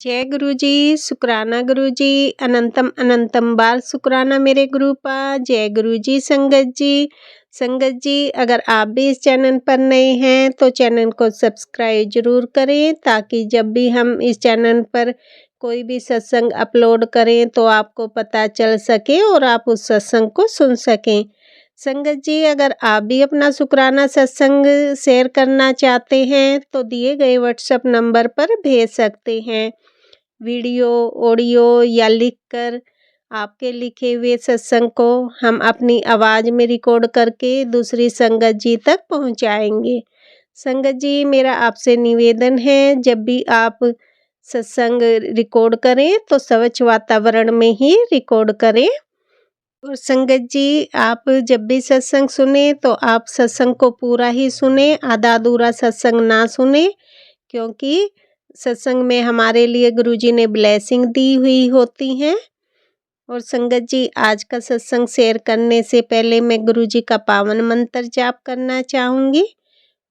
जय गुरु जी, शुक्राना गुरु जी, अनंतम अनंतम बार शुक्राना मेरे गुरुपा। जय गुरु जी। संगत जी अगर आप भी इस चैनल पर नए हैं तो चैनल को सब्सक्राइब जरूर करें, ताकि जब भी हम इस चैनल पर कोई भी सत्संग अपलोड करें तो आपको पता चल सके और आप उस सत्संग को सुन सकें। संगत जी अगर आप भी अपना शुक्राना सत्संग शेयर करना चाहते हैं तो दिए गए व्हाट्सएप नंबर पर भेज सकते हैं। वीडियो, ऑडियो या लिखकर आपके लिखे हुए सत्संग को हम अपनी आवाज़ में रिकॉर्ड करके दूसरी संगत जी तक पहुंचाएंगे। संगत जी मेरा आपसे निवेदन है, जब भी आप सत्संग रिकॉर्ड करें तो स्वच्छ वातावरण में ही रिकॉर्ड करें। और संगत जी आप जब भी सत्संग सुने तो आप सत्संग को पूरा ही सुने, आधा अधूरा सत्संग ना सुने, क्योंकि सत्संग में हमारे लिए गुरुजी ने ब्लेसिंग दी हुई होती हैं। और संगत जी आज का सत्संग शेयर करने से पहले मैं गुरुजी का पावन मंत्र जाप करना चाहूँगी।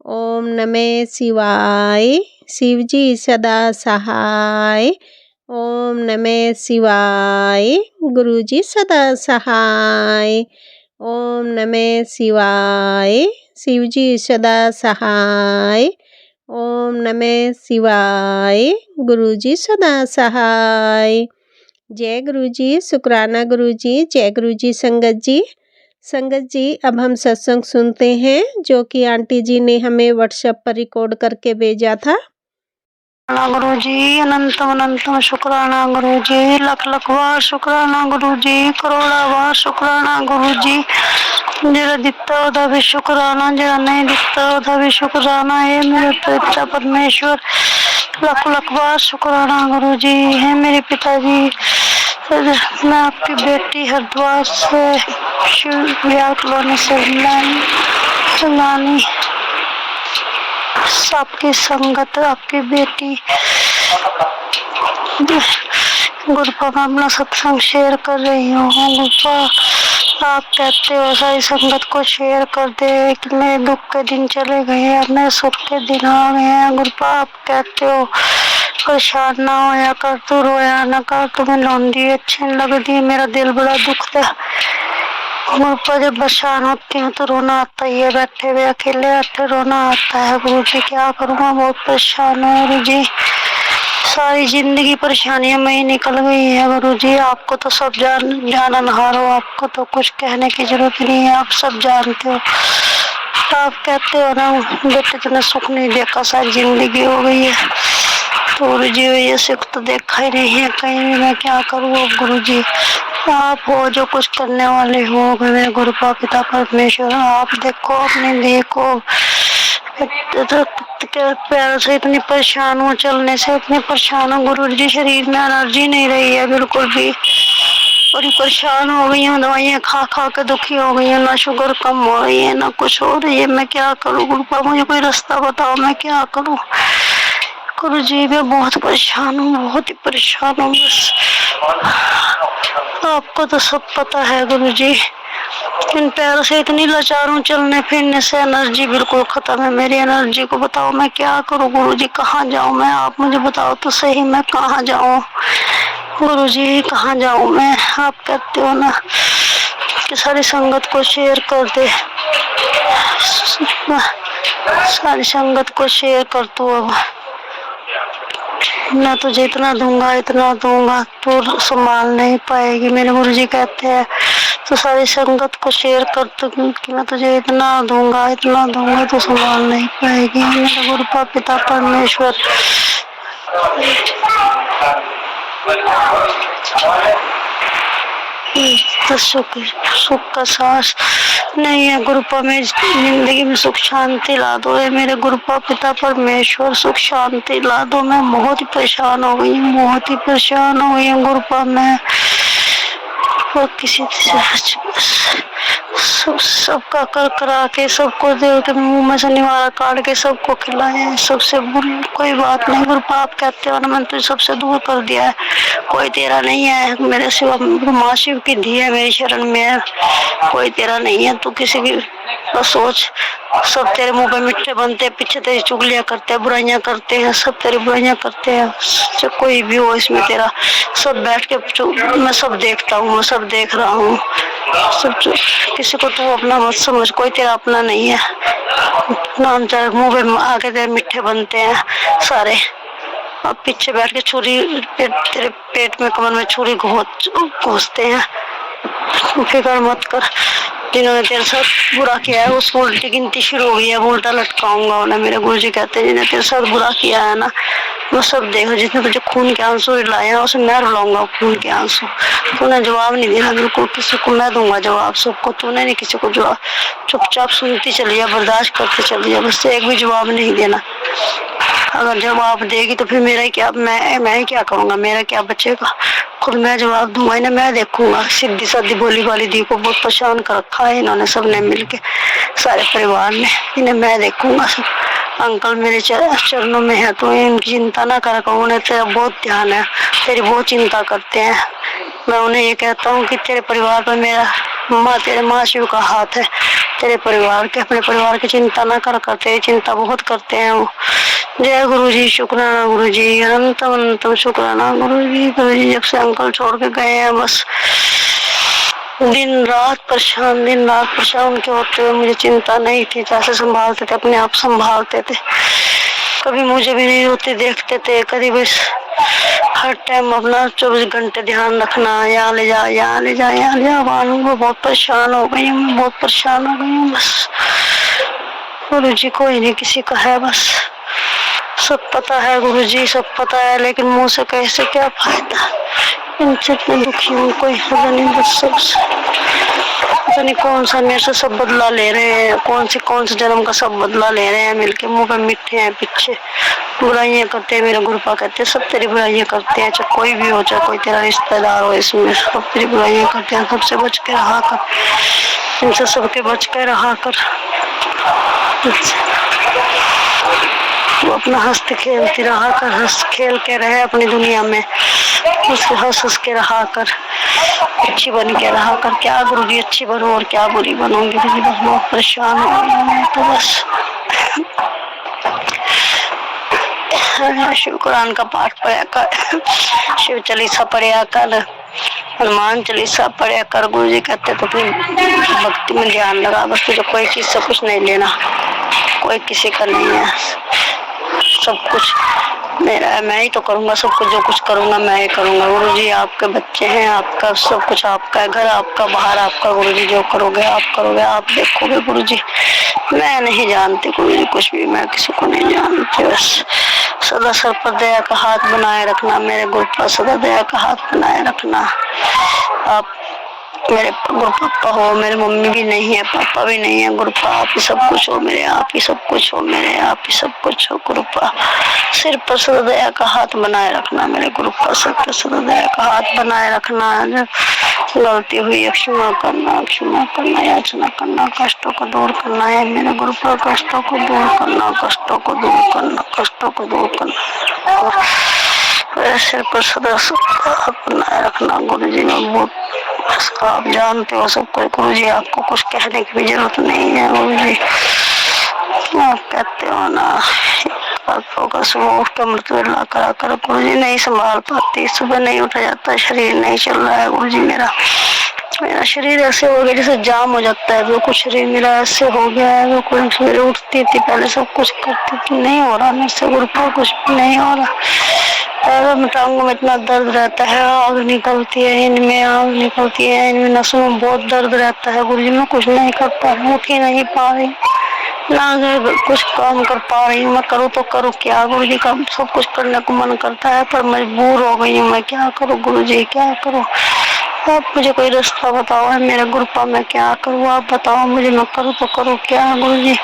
ओम नमः शिवाय, शिव जी सदा सहाय। ओम नमः शिवाय, गुरुजी सदा सहाय। ओम नमः शिवाय, शिव जी सदा सहाय। ओम नमः शिवाय, गुरुजी सदा सहाय। जय गुरुजी, शुक्राना गुरुजी। जय गुरुजी। संगत जी अब हम सत्संग सुनते हैं जो कि आंटी जी ने हमें व्हाट्सएप पर रिकॉर्ड करके भेजा था। गुरु जी अनंतम अनंतम शुक्राना गुरु जी, लख लख बार शुक्राना गुरु जी, करोड़ा बार शुक्राना गुरु जी। जरा दिखता उदा भी शुक्राना, जरा नहीं दिखता उदा भी शुक्राना है मेरे पिता परमेश्वर। लख लख बार शुक्राना गुरु जी। है मेरे पिताजी, मैं आपकी बेटी हरिद्वार से विहार कॉलोनी से लानी आपकी संगत, आपकी बेटी गुरुपा में अपना सत्संग शेयर कर रही हूँ। गुरुपा आप कहते हो सारी संगत को शेयर कर दे कि मेरे दुख के दिन चले गए हैं, मेरे सुख के दिन आ गए हैं। गुरुपा आप कहते हो परेशान ना होया कर, तू रोया ना कर, तुम्हें लौंडी अच्छी नहीं लगती, मेरा दिल बड़ा दुखता है। गुरुपा जब परेशान होती हूँ तो रोना आता ही है, बैठे हुए अकेले बैठे रोना आता है। गुरु जी क्या करूँगा, बहुत परेशान हूँ गुरु जी, सारी जिंदगी परेशानियों में ही निकल गई है। गुरु जी आपको तो सब जाननहार हो, आपको तो कुछ कहने की जरूरत नहीं है, आप सब जानते हो। आप कहते हो ना बेटे तुमने सुख नहीं देखा, सारी जिंदगी हो गई है। तो गुरु जी ये सुख तो देखा ही नहीं है कहीं भी, मैं क्या करूँ गुरु जी। आप हो जो कुछ करने वाले हो, मेरे गुरुपा पिता परमेश्वर, आप देखो अपने देखो। पैर से इतनी परेशान हूँ, चलने से इतनी परेशान हूँ गुरु जी, शरीर में एनर्जी नहीं रही है बिल्कुल भी, बड़ी परेशान हो गई हूँ। दवाइयाँ खा खा के दुखी हो गई हूँ, ना शुगर कम हो रही है ना कुछ हो रही है, मैं क्या करूँ गुरुपा, मुझे कोई रास्ता बताओ मैं क्या करूँ गुरु जी। मैं बहुत परेशान हूँ, बहुत ही परेशान हूँ, बस आपको तो सब पता है गुरु जी। इन पैरों से इतनी लाचार हूँ, चलने फिरने से एनर्जी बिल्कुल खत्म है मेरी एनर्जी को, बताओ मैं क्या करूँ गुरु जी, कहाँ जाऊँ मैं, आप मुझे बताओ तो सही मैं कहाँ जाऊँ गुरु जी, कहाँ जाऊँ मैं। आप कहते हो ना कि सारी संगत को शेयर कर दे, सारी संगत को शेयर कर दो, अब मैं तुझे इतना दूंगा तो संभाल नहीं पाएगी। मेरे गुरु जी कहते हैं तो सारी संगत को शेयर कर दो कि मैं तुझे इतना दूंगा तो संभाल नहीं पाएगी। मेरे गुरुपा पिता परमेश्वर तो सुख का सांस नहीं है गुरुपा, में जिंदगी में सुख शांति ला दो। है मेरे गुरुपा पिता परमेश्वर, सुख शांति ला दो। मैं बहुत ही परेशान हो गई हूँ गुरुपा, मैं और किसी सबका कर करा के सबको दे के मुंह में से निवारा काट के सबको खिलाए, सबसे बुरी कोई बात नहीं गुरुपा। आप कहते हो ना मैंने तुझे सबसे दूर कर दिया है, कोई तेरा नहीं है मेरे सिवा, माँ शिव की धी है मेरी शरण में है, कोई तेरा नहीं है, तू किसी की और सोच, सब तेरे मुंह पे मिठ्ठे बनते हैं, पीछे तेरी चुगलियां करते हैं, बुराइयां करते हैं, सब तेरी बुराइयां करते हैं। चाहे कोई भी हो इसमें तेरा, सब बैठ के मैं सब देखता हूँ, मैं सब देख रहा हूँ। सब किसी को तू अपना मत समझ, कोई तेरा अपना नहीं है। नाम तेरे मुंह पे आके तेरे मिठ्ठे बनते हैं सारे, और पीछे बैठ के छुरी तेरे पेट में, कमर में छुरी घोंसते हैं। फिक्र मत कर, जिन्होंने तेरे साथ बुरा किया है उसको उल्टी गिनती शुरू हो गई है, उल्टा लटकाऊंगा उन्हें। मेरे गुरुजी कहते हैं जिन्हें तेरे साथ बुरा किया है ना, वो सब देखो, जिसने तुझे खून के आंसू रुलाए हैं उसे मैं रुलाऊंगा खून के आंसू। तूने जवाब नहीं देना बिल्कुल किसी को, मैं दूंगा जवाब सबको, तूने नहीं किसी को जवाब। चुपचाप सुनती चलिए, बर्दाश्त करते चलिए, बस एक भी जवाब नहीं देना। अगर जवाब देगी तो फिर मेरा क्या, मैं ही क्या करूंगा, मेरा क्या बचेगा। खुद मैं जवाब दूंगा इन्हें, मैं देखूंगा। सीधी सादी बोली वाली दी को बहुत परेशान कर रखा है इन्होंने, सबने मिलके, सारे परिवार ने। इन्हें मैं देखूंगा सब। अंकल मेरे चरणों में है, तो इनकी चिंता ना कर, उन्हें तेरा बहुत ध्यान है, तेरी बहुत चिंता करते हैं। मैं उन्हें ये कहता हूँ कि तेरे परिवार पर मेरा तेरे माँ शिव का हाथ है, तेरे परिवार के, अपने परिवार की चिंता ना कर, तेरी चिंता बहुत करते हैं वो। जय गुरु जी, शुक्राना गुरु जी, अनंतम अनंतम शुक्राना गुरु जी। गुरु जी जब से अंकल छोड़ के गए हैं, बस दिन रात परेशान उनके होते हुए मुझे चिंता नहीं थी। जैसे संभालते थे अपने आप संभालते थे, कभी मुझे भी नहीं रोते देखते थे, कभी बस हर टाइम अपना 24 घंटे ध्यान रखना, यहाँ ले जा, यहाँ ले जा, यहाँ ले जा। बहुत परेशान हो गई हूँ, बहुत परेशान हो गई हूँ बस। गुरु जी कोई नहीं किसी का है, बस सब पता है गुरु जी, सब पता है, लेकिन मुंह से कैसे क्या फायदा। इनसे इतने दुखी हूँ, कोई पता नहीं, बस सब पता नहीं कौन सा मेरे से सब बदला ले रहे हैं, कौन से जन्म का सब बदला ले रहे हैं मिलके। मुंह पे मिठ्ठे हैं, पीछे बुराइयां करते हैं। मेरे गुरुपा कहते हैं सब तेरी बुराइयां करते हैं, चाहे कोई भी हो, चाहे कोई तेरा रिश्तेदार हो, इसमें सब तेरी बुराइयां करते हैं। सबसे बच के रहा कर, इनसे सबके बच के रहा कर। वो अपना हंसते खेलती रहा कर, हंस खेल के रहे अपनी दुनिया में, उसके हंस के रहा कर, अच्छी बन के रहा कर। क्या गुरुजी अच्छी बनूं और क्या बुरी बनूंगी, मुझे बस बहुत परेशान हो गई हूँ तो बस। शिव कुरान का पाठ पढ़ा कर, शिव चालीसा पढ़ा कर, हनुमान चालीसा पढ़ा कर। गुरुजी कहते तो अपनी भक्ति में ध्यान लगा, बस तुझे कोई चीज से कुछ नहीं लेना, कोई किसी का नहीं है, सब कुछ मेरा है, मैं ही तो करूँगा सब कुछ, जो कुछ करूँगा मैं ही करूँगा। गुरुजी आपके बच्चे हैं, आपका सब कुछ आपका है, घर आपका, बाहर आपका। गुरुजी जो करोगे आप करोगे, आप देखोगे गुरुजी। मैं नहीं जानती गुरुजी कुछ भी, मैं किसी को नहीं जानती। बस सदा सर पर दया का हाथ बनाए रखना मेरे गुरु पर, सदा दया का हाथ बनाए रखना। आप मेरे गुरु पापा हो, मेरे मम्मी भी नहीं है, पापा भी नहीं है, गुरुपा आप ही सब कुछ हो मेरे, आप ही सब कुछ हो मेरे, आप ही सब कुछ हो गुरुपा। सिर पर सदा दया का हाथ बनाए रखना मेरे गुरुपा, सिर पर सदा दया का हाथ बनाए रखना। गलती हुई है क्षमा करना, याचना करना, कष्टों को दूर करना है मेरे गुरुपा, कष्टों को दूर करना, कष्टों को दूर करना, कष्टों को दूर करना। मेरे सिर पर सदा बनाए रखना गुरु जी। मैं बहुत आप जानते हो सब कुछ गुरु जी, आपको कुछ कहने की भी जरूरत नहीं है गुरु जी। आप कहते हो ना सुबह उठ के मृत्यु करा कर गुरु जी, नहीं संभाल पाती, सुबह नहीं उठा जाता, शरीर नहीं चल रहा है गुरु जी। मेरा शरीर ऐसे हो गया जैसे जाम हो जाता है, जो कुछ शरीर मेरा ऐसे हो गया है। वो कुछ सवेरे उठती थी पहले सब कुछ करती थी, नहीं हो रहा मेरे से गुरु पर, कुछ भी नहीं हो रहा। टांगों में इतना दर्द रहता है, आग निकलती है इनमें, आग निकलती है इनमें, नसों में बहुत दर्द रहता है गुरु जी। मैं कुछ नहीं कर पा रही, उठ ही नहीं पा रही, ना कुछ काम कर पा रही हूँ। मैं करूँ तो करूँ क्या गुरु जी, का सब कुछ करने को मन करता है पर मजबूर हो गई हूँ। मैं क्या करूँ गुरु जी, क्या करूँ? आप मुझे कोई रास्ता बताओ है मेरे गुरुपा, मैं क्या करूँ आप बताओ मुझे, मैं करूँ तो करूँ क्या गुरु जी?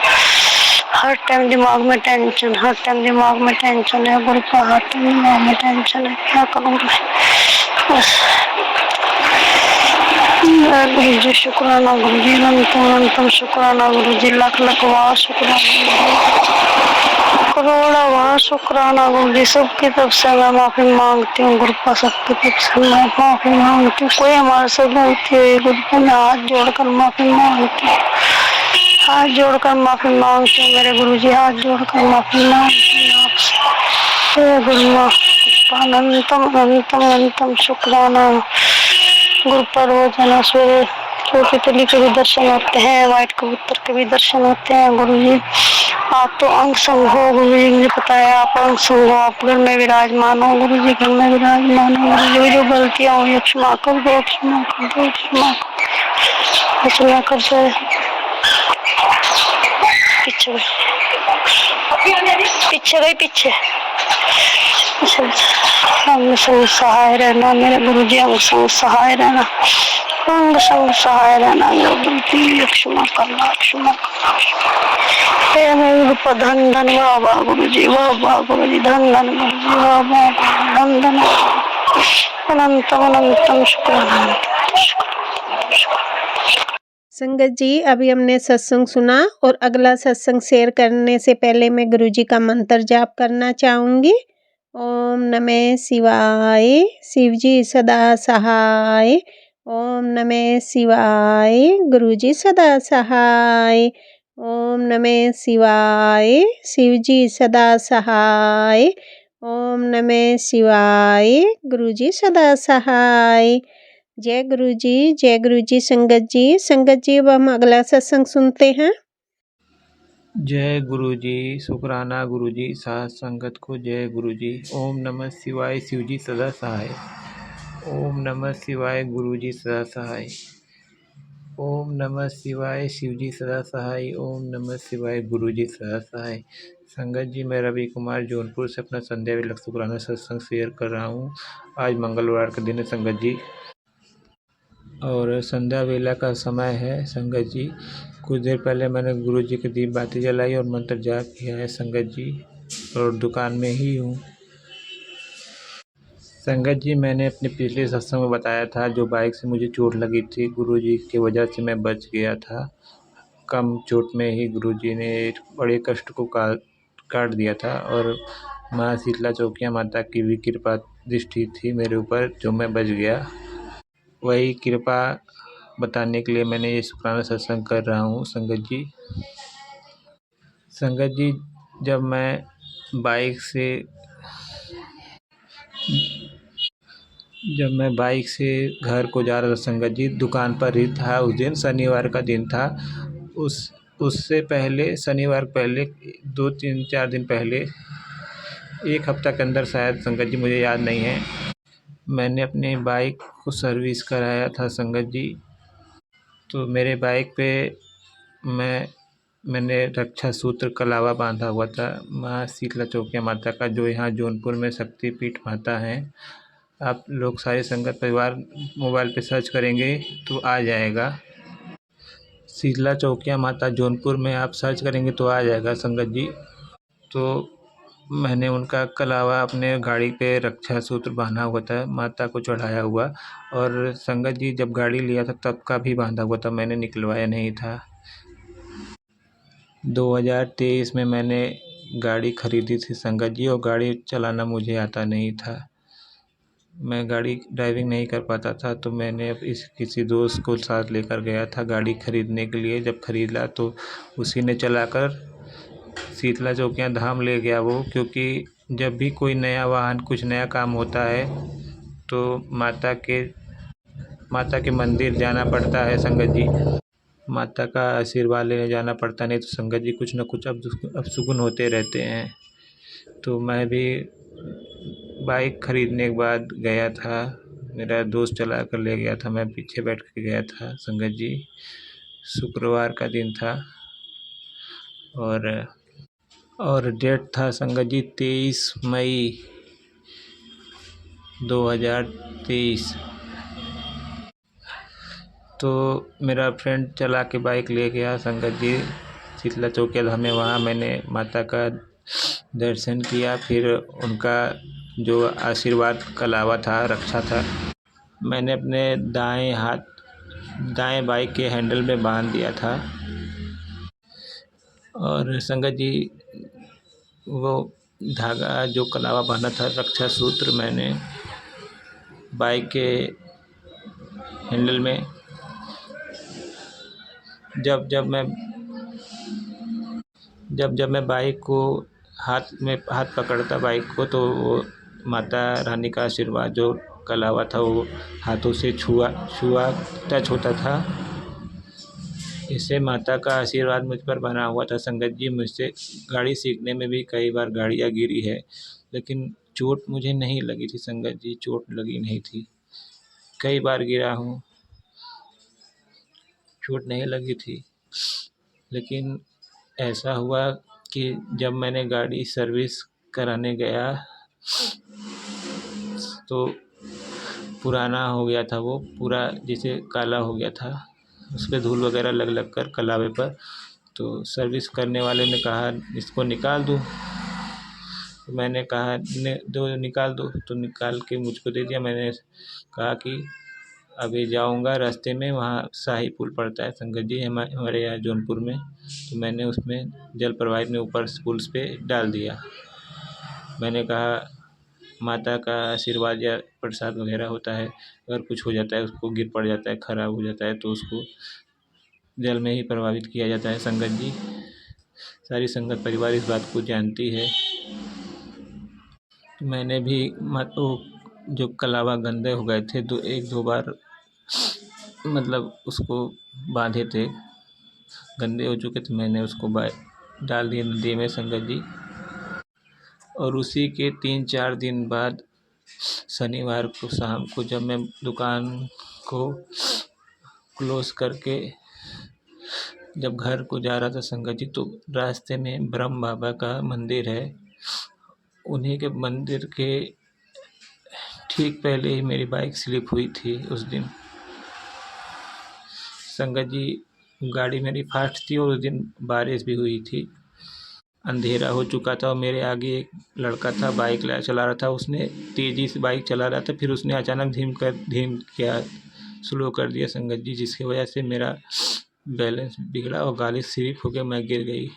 हर टाइम दिमाग में टेंशन, हर टाइम दिमाग में टेंशन है गुरुपा, हर टाइम दिमाग में टेंशन है, क्या करूँ बस। गुरु जी शुक्राना गुरु जी, अनंतम शुक्राना गुरु जी, लाख वाह शुक्राना, करोड़ा वाह शुक्राना गुरु जी। सबकी तरफ से मैं माफी मांगती हूँ गुरुपा, सबकी तरफ से मैं माफी मांगती हूँ। कोई हमारे से गलती हुई गुरुपा, मैं हाथ जोड़कर माफी मांगती हूँ। हाथ जोड़कर माफी मांगती हूँ मेरे गुरुजी, हाथ जोड़कर माफी मांगती हूँ आपसे। हे गुरुआ अनंतम अनंतम अनंतम शुक्राना। गुरु पर्व जना सवेरे छोटी तितली के भी दर्शन होते हैं, व्हाइट कबूतर के भी दर्शन होते हैं। गुरुजी आप तो अंग संग हो, गुरुजी मुझे पता है आप अंग संग हो, आप घर में विराजमान हो गुरुजी, घर में विराजमान हो गुरुजी। जो गलतियाँ हुई क्षमा कर दो, क्षमा कर दो, क्षमा कर, क्षमा कर दो। पीछे पीछे गई पीछे अंग संग सहाय रहना मेरे गुरुजी, अंग संग सहाय रहना, अंग संग सहाय रहना मेरे गुरुजी। क्षमा करना, क्षमा करना। हे मेरे रूप धन धन, वाह वाह गुरुजी, वाह वाह गुरुजी, धन धन गुरुजी, वाह वाह धन धन। अनंतम अनंतम शुक्राना। संगत जी, अभी हमने सत्संग सुना और अगला सत्संग शेयर करने से पहले मैं गुरुजी का मंत्र जाप करना चाहूँगी। ओम नमः शिवाय, शिवजी सदा सहाय। ओम नमः शिवाय, गुरुजी सदा सहाय। ओम नमः शिवाय, शिवजी सदा सहाय। ओम नमः शिवाय, गुरुजी सदा सहाय। जय गुरुजी संगत जी। संगत जी, अब हम अगला सत्संग सुनते हैं। जय गुरुजी, शुक्राना गुरुजी, साथ संगत को जय गुरुजी। ओम नमः शिवाय, शिवजी सदा सहाय। ओम नमः शिवाय, गुरुजी सदा सहाय। ओम नमः शिवाय, शिवजी सदा सहाय। ओम नमः शिवाय, गुरुजी सदा सहाय। संगत जी, मैं रवि कुमार जौनपुर से अपना संध्या विलक शुक्राना सत्संग शेयर कर रहा हूँ। आज मंगलवार का दिन है संगत जी, और संध्या वेला का समय है संगत जी। कुछ देर पहले मैंने गुरु जी की दीप बाती जलाई और मंत्र जाप किया है संगत जी, और दुकान में ही हूँ संगत जी। मैंने अपने पिछले सत्संग में बताया था जो बाइक से मुझे चोट लगी थी, गुरु जी की वजह से मैं बच गया था। कम चोट में ही गुरु जी ने बड़े कष्ट को काट दिया था, और माँ शीतला चौकिया माता की भी कृपा दृष्टि थी मेरे ऊपर, जो मैं बच गया। वही कृपा बताने के लिए मैंने ये शुक्राना सत्संग कर रहा हूँ संगत जी। संगत जी, जब मैं बाइक से घर को जा रहा था संगत जी, दुकान पर ही था। उस दिन शनिवार का दिन था। उससे पहले शनिवार पहले 2-3-4 दिन पहले, एक हफ्ता के अंदर शायद संगत जी, मुझे याद नहीं है, मैंने अपनी बाइक को सर्विस कराया था संगत जी। तो मेरे बाइक पे मैंने रक्षा सूत्र कलावा बांधा हुआ था माँ शीतला चौकिया माता का, जो यहाँ जौनपुर में शक्तिपीठ माता हैं। आप लोग सारे संगत परिवार मोबाइल पे सर्च करेंगे तो आ जाएगा। शीतला चौकिया माता जौनपुर में आप सर्च करेंगे तो आ जाएगा संगत जी। तो मैंने उनका कलावा अपने गाड़ी पे रक्षा सूत्र बांधा हुआ था, माता को चढ़ाया हुआ। और संगत जी, जब गाड़ी लिया था तब का भी बांधा हुआ था, मैंने निकलवाया नहीं था। 2023 में मैंने गाड़ी खरीदी थी संगत जी, और गाड़ी चलाना मुझे आता नहीं था। मैं गाड़ी ड्राइविंग नहीं कर पाता था, तो मैंने किसी दोस्त को साथ लेकर गया था गाड़ी खरीदने के लिए। जब खरीदा तो उसी ने चलाकर शीतला चौकिया धाम ले गया वो, क्योंकि जब भी कोई नया वाहन, कुछ नया काम होता है तो माता के मंदिर जाना पड़ता है संगत जी। माता का आशीर्वाद लेने जाना पड़ता, नहीं तो संगत जी कुछ न कुछ अपशगुन होते रहते हैं। तो मैं भी बाइक खरीदने के बाद गया था, मेरा दोस्त चला कर ले गया था, मैं पीछे बैठ के गया था संगत जी। शुक्रवार का दिन था, और डेट था संगत जी 23 मई 2023। तो मेरा फ्रेंड चला के बाइक ले गया संगत जी शीतला चौकिया धाम में। वहाँ मैंने माता का दर्शन किया, फिर उनका जो आशीर्वाद कलावा था, रक्षा था, मैंने अपने दाएं बाइक के हैंडल में बांध दिया था। और संगत जी, वो धागा जो कलावा बांधा था, रक्षा सूत्र, मैंने बाइक के हैंडल में जब मैं जब जब मैं बाइक को हाथ पकड़ता बाइक को, तो वो माता रानी का आशीर्वाद जो कला हुआ था वो हाथों से छुआ छुआ टच होता था। इससे माता का आशीर्वाद मुझ पर बना हुआ था। संगत जी, मुझसे गाड़ी सीखने में भी कई बार गाड़ियाँ गिरी है, लेकिन चोट मुझे नहीं लगी थी संगत जी, चोट लगी नहीं थी। कई बार गिरा हूँ, चोट नहीं लगी थी। लेकिन ऐसा हुआ कि जब मैंने गाड़ी सर्विस कराने गया तो पुराना हो गया था, वो पूरा जैसे काला हो गया था, उस पर धूल वगैरह लग लग कर कलावे पर। तो सर्विस करने वाले ने कहा इसको निकाल दूँ, तो मैंने कहा निकाल दो, तो निकाल के मुझको दे दिया। मैंने कहा कि अभी जाऊंगा रास्ते में, वहाँ शाही पुल पड़ता है संगत जी हमारे यहाँ जौनपुर में, तो मैंने उसमें जल प्रवाहित में ऊपर पुल पे डाल दिया। मैंने कहा माता का आशीर्वाद या प्रसाद वगैरह होता है, अगर कुछ हो जाता है, उसको गिर पड़ जाता है, खराब हो जाता है, तो उसको जल में ही प्रभावित किया जाता है संगत जी। सारी संगत परिवार इस बात को जानती है। मैंने भी वो जो कलावा गंदे हो गए थे, एक दो बार मतलब उसको बांधे थे, गंदे हो चुके थे, मैंने उसको डाल दिए नदी में संगत जी। और उसी के 3-4 दिन बाद शनिवार को शाम को जब मैं दुकान को क्लोज करके जब घर को जा रहा था संगत जी, तो रास्ते में ब्रह्म बाबा का मंदिर है, उन्हीं के मंदिर के ठीक पहले ही मेरी बाइक स्लिप हुई थी उस दिन संगत जी। गाड़ी मेरी फास्ट थी और उस दिन बारिश भी हुई थी, अंधेरा हो चुका था और मेरे आगे एक लड़का था, बाइक चला रहा था, उसने तेज़ी से बाइक चला रहा था, फिर उसने अचानक स्लो कर दिया संगत जी, जिसकी वजह से मेरा बैलेंस बिगड़ा और गाड़ी स्लिप हो गया, मैं गिर गई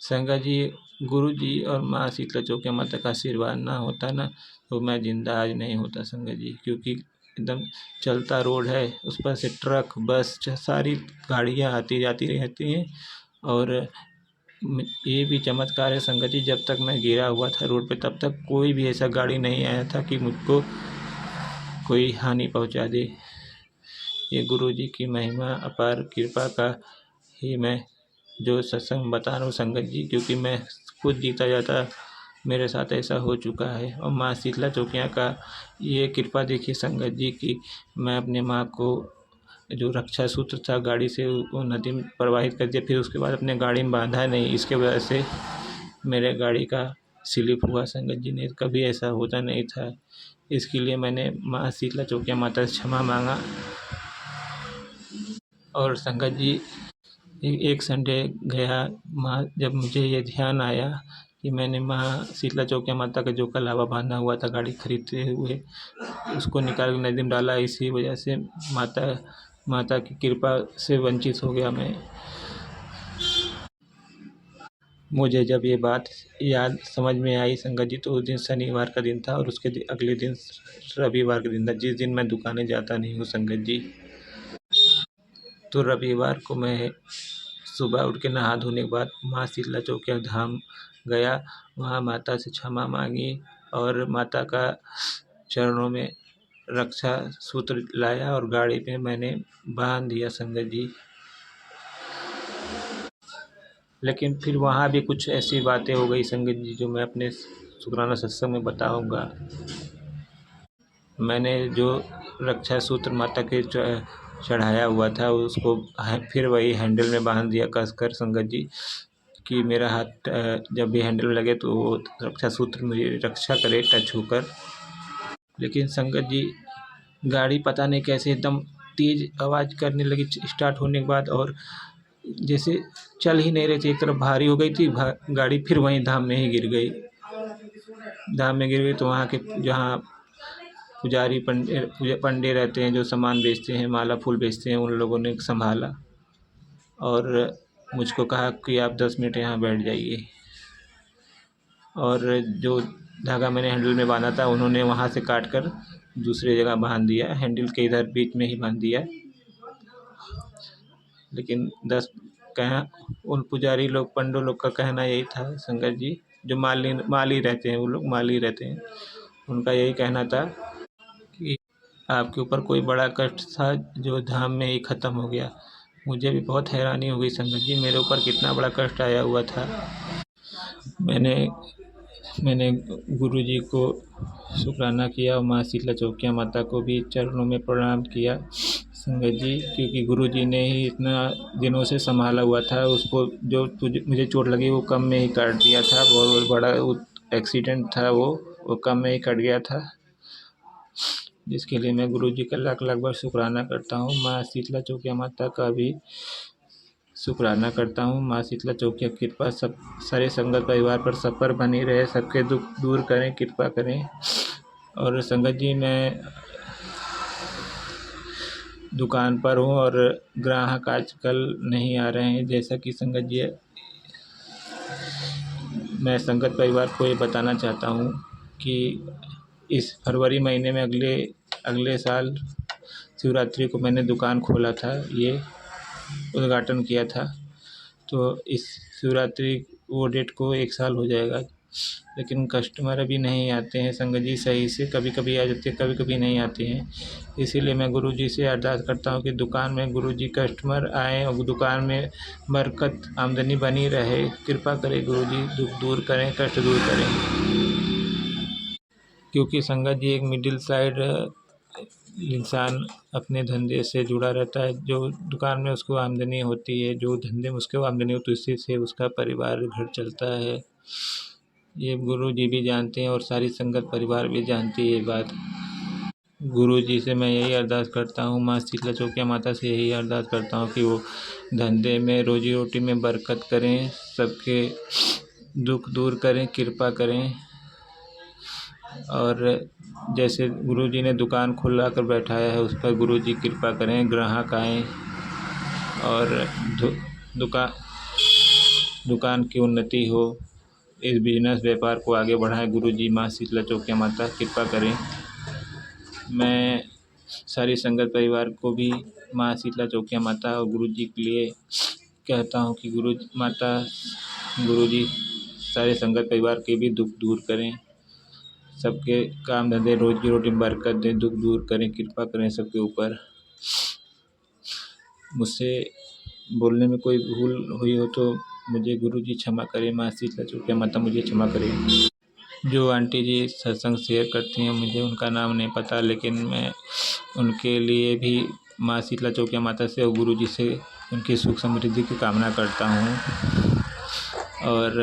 संगत जी। गुरु जी और माँ शीतला चौकिया माता का आशीर्वाद ना होता ना, तो मैं ज़िंदा आज नहीं होता संगत जी, क्योंकि एकदम चलता रोड है, उस पर से ट्रक बस सारी गाड़ियाँ आती जाती रहती हैं। और ये भी चमत्कार है संगत जी, जब तक मैं गिरा हुआ था रोड पे, तब तक कोई भी ऐसा गाड़ी नहीं आया था कि मुझको कोई हानि पहुंचा दे। ये गुरु जी की महिमा अपार कृपा का ही मैं जो सत्संग बता रहा हूँ संगत जी, क्योंकि मैं खुद जीता जाता मेरे साथ ऐसा हो चुका है। और माँ शीतला चौकिया का ये कृपा देखिए संगत जी की मैं अपने माँ को जो रक्षा सूत्र था गाड़ी से वो नदी में प्रवाहित कर दिया, फिर उसके बाद अपने गाड़ी में बांधा नहीं, इसके वजह से मेरे गाड़ी का स्लिप हुआ संगत जी, ने कभी ऐसा होता नहीं था। इसके लिए मैंने माँ शीतला चौकिया माता से क्षमा मांगा। और संगत जी एक संडे गया जब मुझे ये ध्यान आया कि मैंने माँ शीतला चौकिया माता का जो कलावा बांधा हुआ था गाड़ी खरीदते हुए, उसको निकाल के नदी में डाला, इसी वजह से माता की कृपा से वंचित हो गया मैं। मुझे जब ये बात याद समझ में आई संगत जी, तो उस दिन शनिवार का दिन था और उसके अगले दिन रविवार का दिन था, जिस दिन मैं दुकानें जाता नहीं हूँ संगत जी। तो रविवार को मैं सुबह उठ के नहा धोने के बाद माँ शीतला चौकिया धाम गया, वहाँ माता से क्षमा मांगी और माता का चरणों में रक्षा सूत्र लाया और गाड़ी पे मैंने बांध दिया संगत जी। लेकिन फिर वहाँ भी कुछ ऐसी बातें हो गई संगत जी जो मैं अपने शुक्राना सत्संग में बताऊंगा। मैंने जो रक्षा सूत्र माता के चढ़ाया हुआ था उसको फिर वही हैंडल में बांध दिया कसकर संगत जी, कि मेरा हाथ जब भी हैंडल में लगे तो वो रक्षा सूत्र मेरी रक्षा करे टच होकर। लेकिन संगत जी गाड़ी पता नहीं कैसे एकदम तेज़ आवाज़ करने लगी स्टार्ट होने के बाद, और जैसे चल ही नहीं रही थी, एक तरफ भारी हो गई थी गाड़ी, फिर वहीं धाम में ही गिर गई। धाम में गिर गई तो वहाँ के जहाँ पुजारी पंडे रहते हैं जो सामान बेचते हैं, माला फूल बेचते हैं, उन लोगों ने संभाला और मुझको कहा कि आप 10 मिनट यहाँ बैठ जाइए। और जो धागा मैंने हैंडल में बांधा था उन्होंने वहाँ से काट कर दूसरी जगह बांध दिया, हैंडल के इधर बीच में ही बांध दिया। लेकिन उन पुजारी लोग पंडो लोग का कहना यही था, संगत जी जो माली रहते हैं, वो लोग माली रहते हैं, उनका यही कहना था कि आपके ऊपर कोई बड़ा कष्ट था जो धाम में ही ख़त्म हो गया। मुझे भी बहुत हैरानी हो गई संगत जी, मेरे ऊपर कितना बड़ा कष्ट आया हुआ था। मैंने गुरुजी को शुक्राना किया और माँ शीतला चौकिया माता को भी चरणों में प्रणाम किया संगत जी, क्योंकि गुरुजी ने ही इतना दिनों से संभाला हुआ था उसको। जो मुझे चोट लगी वो कम में ही काट दिया था, बहुत बड़ा एक्सीडेंट था वो कम में ही कट गया था, जिसके लिए मैं गुरुजी का लाख लाख बार शुक्राना करता हूँ। माँ शीतला चौकिया माता का भी शुक्राना करता हूँ। माँ शीतला चौकिया कृपा सब सारे संगत परिवार पर सब पर बनी रहे, सबके दुख दूर करें, कृपा करें। और संगत जी मैं दुकान पर हूँ और ग्राहक आजकल नहीं आ रहे हैं, जैसा कि संगत जी मैं संगत परिवार को ये बताना चाहता हूँ कि इस फरवरी महीने में अगले साल शिवरात्रि को मैंने दुकान खोला था, ये उद्घाटन किया था, तो इस शिवरात्रि वो डेट को 1 साल हो जाएगा, लेकिन कस्टमर अभी नहीं आते हैं संगत जी सही से, कभी कभी आ जाते हैं, कभी कभी नहीं आते हैं। इसीलिए मैं गुरुजी से अरदास करता हूँ कि दुकान में गुरुजी कस्टमर आएँ और दुकान में बरकत आमदनी बनी रहे, कृपा करें गुरुजी, दुख दूर करें, कष्ट दूर करें। क्योंकि संगत जी एक मिडिल साइड इंसान अपने धंधे से जुड़ा रहता है, जो दुकान में उसको आमदनी होती है, जो धंधे में उसको आमदनी होती है, उसी से उसका परिवार घर चलता है। ये गुरुजी भी जानते हैं और सारी संगत परिवार भी जानती है ये बात। गुरुजी से मैं यही अरदास करता हूँ, माँ शीतला चौकिया माता से यही अरदास करता हूँ कि वो धंधे में रोजी रोटी में बरकत करें, सबके दुख दूर करें, कृपा करें। और जैसे गुरुजी ने दुकान खुला कर बैठाया है, उस पर गुरुजी कृपा करें, ग्राहक आएँ और दुकान की उन्नति हो, इस बिजनेस व्यापार को आगे बढ़ाएं। गुरुजी माँ शीतला चौकिया माता कृपा करें। मैं सारी संगत परिवार को भी माँ शीतला चौकिया माता और गुरुजी के लिए कहता हूँ कि गुरुजी सारे संगत परिवार के भी दुख दूर करें, सबके काम धंधे रोजी रोटी में बरकत दें, दुख दूर करें, कृपा करें सबके ऊपर। मुझसे बोलने में कोई भूल हुई हो तो मुझे गुरुजी क्षमा करें, माँ शीतला चौकिया माता मुझे क्षमा करें। जो आंटी जी सत्संग शेयर करती हैं, मुझे उनका नाम नहीं पता, लेकिन मैं उनके लिए भी माँ शीतला चौकिया माता से और गुरुजी से उनकी सुख समृद्धि की कामना करता हूँ। और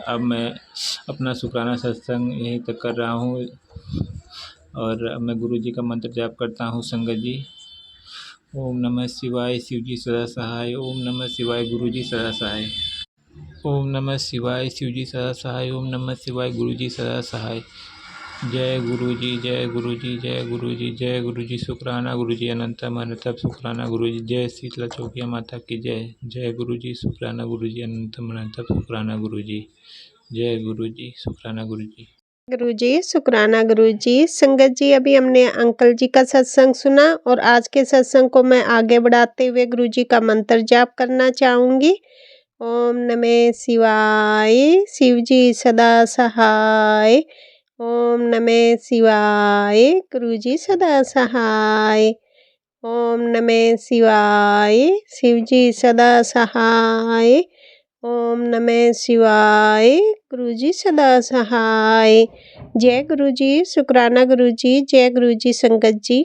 अब मैं अपना शुक्राना सत्संग यहीं तक कर रहा हूँ और अब मैं गुरुजी का मंत्र जाप करता हूँ संगत जी। ओम नमः शिवाय, शिवजी सदा सहाय। ओम नमः शिवाय, गुरुजी सदा सहाय। ओम नमः शिवाय, शिवजी सदा सहाय। ओम नमः शिवाय, गुरुजी सदा सहाय। जय गुरुजी, जय गुरुजी, जय गुरुजी, जय गुरुजी। शुक्राना गुरुजी अनंतम अनंतम शुक्राना गुरुजी। जय शीतला चौकिया माता की जय। जय गुरुजी, शुक्राना गुरुजी अनंतम अनंतम शुक्राना गुरुजी। जय गुरुजी, शुक्राना गुरुजी। गुरुजी शुक्राना गुरुजी। संगत जी अभी हमने अंकल जी का सत्संग सुना और आज के सत्संग को मैं आगे बढ़ाते हुए गुरुजी का मंत्र जाप करना चाहूँगी। ओम नमः शिवाय, शिवजी सदा सहाय। ओम नमः शिवाय, गुरुजी सदा सहाय। ओम नमः शिवाय, शिवजी सदा सहाय। ओम नमः शिवाय, गुरुजी सदा सहाय। जय गुरुजी, शुक्राना गुरुजी, जय गुरुजी संगत जी।